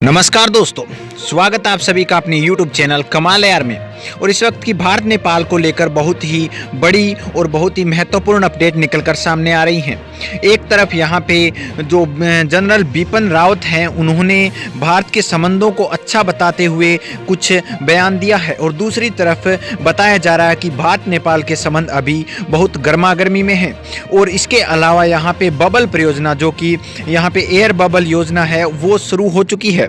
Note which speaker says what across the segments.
Speaker 1: नमस्कार दोस्तों, स्वागत है आप सभी का अपने YouTube चैनल कमाल यार में। और इस वक्त की भारत नेपाल को लेकर बहुत ही बड़ी और बहुत ही महत्वपूर्ण अपडेट निकलकर सामने आ रही हैं। एक तरफ यहाँ पे जो जनरल बिपिन रावत हैं उन्होंने भारत के संबंधों को अच्छा बताते हुए कुछ बयान दिया है और दूसरी तरफ बताया जा रहा है कि भारत नेपाल के संबंध अभी बहुत गर्मागर्मी में हैं। और इसके अलावा यहाँ पे बबल परियोजना जो कि यहाँ पे एयर बबल योजना है वो शुरू हो चुकी है।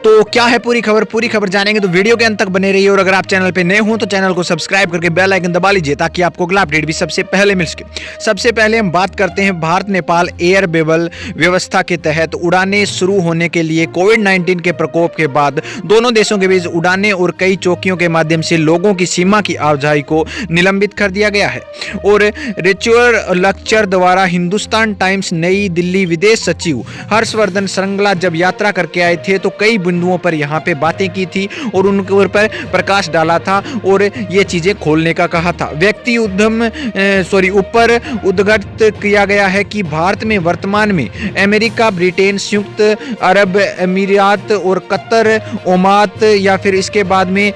Speaker 1: तो क्या है पूरी खबर जानेंगे तो वीडियो के अंत तक बने रहिए। और अगर आप चैनल पे नए हो तो चैनल को सब्सक्राइब करके बेल आइकन दबा लीजिए ताकि आपको अगला अपडेट भी सबसे पहले मिल सके। सबसे पहले हम बात करते हैं भारत नेपाल एयर बबल व्यवस्था के तहत उड़ानें शुरू होने के लिए कोविड-19 के प्रकोप के बाद दोनों देशों के बीच उड़ानें और कई चौकियों के माध्यम से लोगों की सीमा की आवाजाही को निलंबित कर दिया गया है। और रिचुअल लेक्चर द्वारा हिंदुस्तान टाइम्स नई दिल्ली विदेश सचिव हर्षवर्धन श्रृंगला जब यात्रा करके आए थे तो कई बिंदुओं पर यहाँ पे बातें की थी और उनके ऊपर प्रकाश डाला था और ये चीजें खोलने का कहा था। व्यक्ति ऊपर उद्घाटित किया गया है कि भारत में वर्तमान में अमेरिका, ब्रिटेन, संयुक्त अरब अमीरात और कतर, ओमान या फिर इसके बाद में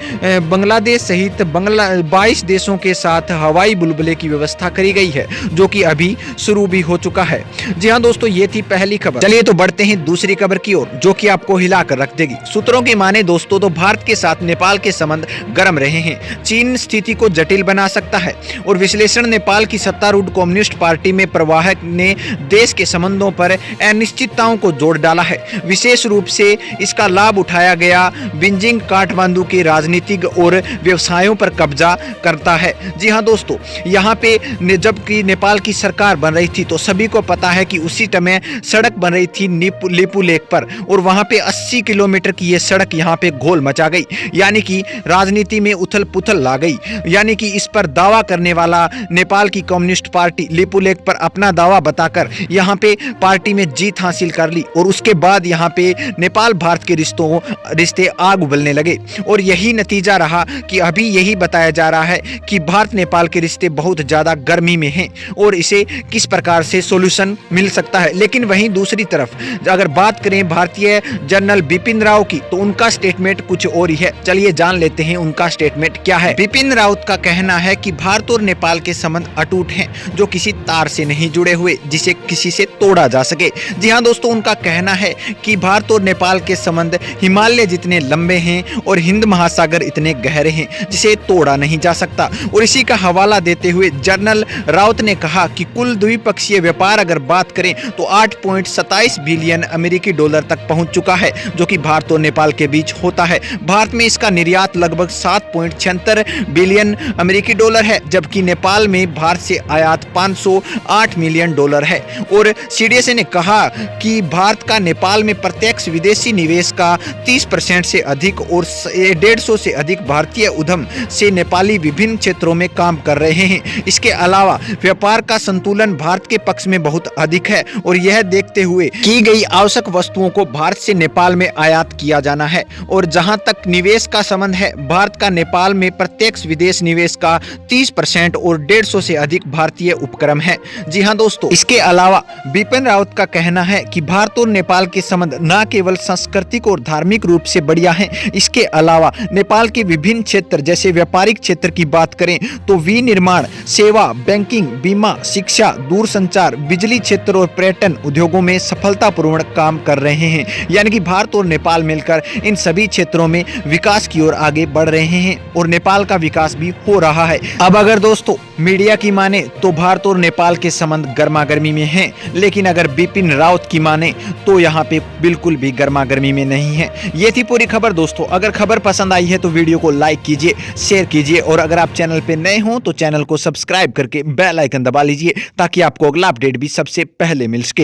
Speaker 1: बांग्लादेश सहित 22 देशों के साथ हवाई बुलबुले की व्यवस्था करी गई है जो कि अभी शुरू भी हो चुका है। जी हाँ दोस्तों, ये थी पहली खबर। चलिए तो बढ़ते हैं दूसरी खबर की ओर जो कि आपको हिलाकर रख देगी। सूत्रों की माने दोस्तों तो भारत के साथ नेपाल के संबंध गर्म रहे हैं। चीन स्थिति को जटिल बना सकता है और विश्लेषण नेपाल की सत्तारूढ़ कम्युनिस्ट पार्टी में प्रवाहक ने देश के संबंधों पर अनिश्चितताओं को जोड़ डाला है। विशेष रूप से इसका लाभ उठाया गया बीजिंग काठमांडू के राजनीतिक और व्यवसायों पर कब्जा करता है। जी हाँ दोस्तों, यहाँ पे जबकि नेपाल की सरकार बन रही थी तो सभी को पता है कि उसी समय सड़क बन रही थी लिपू लेक पर और वहां पे 80 किलोमीटर की ये सड़क यहाँ पे घोल मचा गई, यानी कि राजनीति में उथल पुथल ला गई। यानी कि इस पर दावा करने वाला नेपाल की कम्युनिस्ट पार्टी लिपू लेक पर अपना दावा बताकर यहाँ पे पार्टी में जीत हासिल कर ली और उसके बाद यहाँ पे नेपाल भारत के रिश्ते आग उबलने लगे। और यही नतीजा रहा कि अभी यही बताया जा रहा है कि भारत नेपाल के रिश्ते बहुत ज्यादा गर्मी में हैं और इसे किस प्रकार से सोल्यूशन मिल सकता है। लेकिन वहीं दूसरी तरफ अगर बात करें भारतीय जनरल बिपिन रावत की तो उनका स्टेटमेंट कुछ और ही है। चलिए जान लेते हैं उनका स्टेटमेंट क्या है। बिपिन रावत का कहना है कि भारत और नेपाल के संबंध अटूट हैं जो किसी तार से नहीं जुड़े हुए जिसे किसी से तोड़ा जा सके। जी हाँ दोस्तों, उनका कहना है कि भारत और नेपाल के संबंध हिमालय जितने लंबे हैं और हिंद महासागर इतने गहरे हैं जिसे तोड़ा नहीं जा सकता। और इसी का हवाला देते हुए जनरल रावत ने कहा कि कुल द्विपक्षीय व्यापार अगर बात करें तो 8.27 बिलियन अमेरिकी डॉलर तक पहुंच चुका है जो कि भारत और नेपाल के बीच होता है। भारत में इसका निर्यात लगभग 7.76 बिलियन अमेरिकी डॉलर है जबकि नेपाल में भारत से आयात 508 मिलियन डॉलर है। और सीडीएस ने कहा कि भारत का नेपाल में प्रत्यक्ष विदेशी निवेश का 30% से अधिक और 150 से अधिक भारतीय उद्यम से नेपाली विभिन्न क्षेत्रों में काम कर रहे हैं। इसके अलावा व्यापार का संतुलन भारत के पक्ष में बहुत अधिक है और यह देखते हुए की गई आवश्यक वस्तुओं को भारत से नेपाल में आयात किया जाना है। और जहां तक निवेश का संबंध है, भारत का नेपाल में प्रत्यक्ष विदेश निवेश का 30% और 150 से अधिक भारतीय उपक्रम है। जी हां दोस्तों, इसके अलावा बिपिन रावत का कहना है कि भारत और नेपाल के संबंध न केवल सांस्कृतिक और धार्मिक रूप से बढ़िया हैं, इसके अलावा नेपाल के विभिन्न क्षेत्र जैसे व्यापारिक क्षेत्र की बात करें तो विनिर्माण, सेवा, बैंकिंग, बीमा, शिक्षा, दूरसंचार, बिजली क्षेत्र और पर्यटन उद्योगों में सफलतापूर्वक काम कर रहे हैं। यानी कि भारत और नेपाल मिलकर इन सभी क्षेत्रों में विकास की ओर आगे बढ़ रहे हैं और नेपाल का विकास भी हो रहा है। अब अगर दोस्तों मीडिया की माने तो भारत और नेपाल के संबंध गर्मागर्मी में हैं, लेकिन अगर बिपिन रावत की माने तो यहाँ पे बिल्कुल भी गर्मागर्मी में नहीं है। ये थी पूरी खबर दोस्तों। अगर खबर पसंद आई है तो वीडियो को लाइक कीजिए, शेयर कीजिए और अगर आप चैनल पे नए हो तो चैनल को सब्सक्राइब करके बेल आइकन दबा लीजिए ताकि आपको अगला अपडेट भी सबसे पहले मिल सके।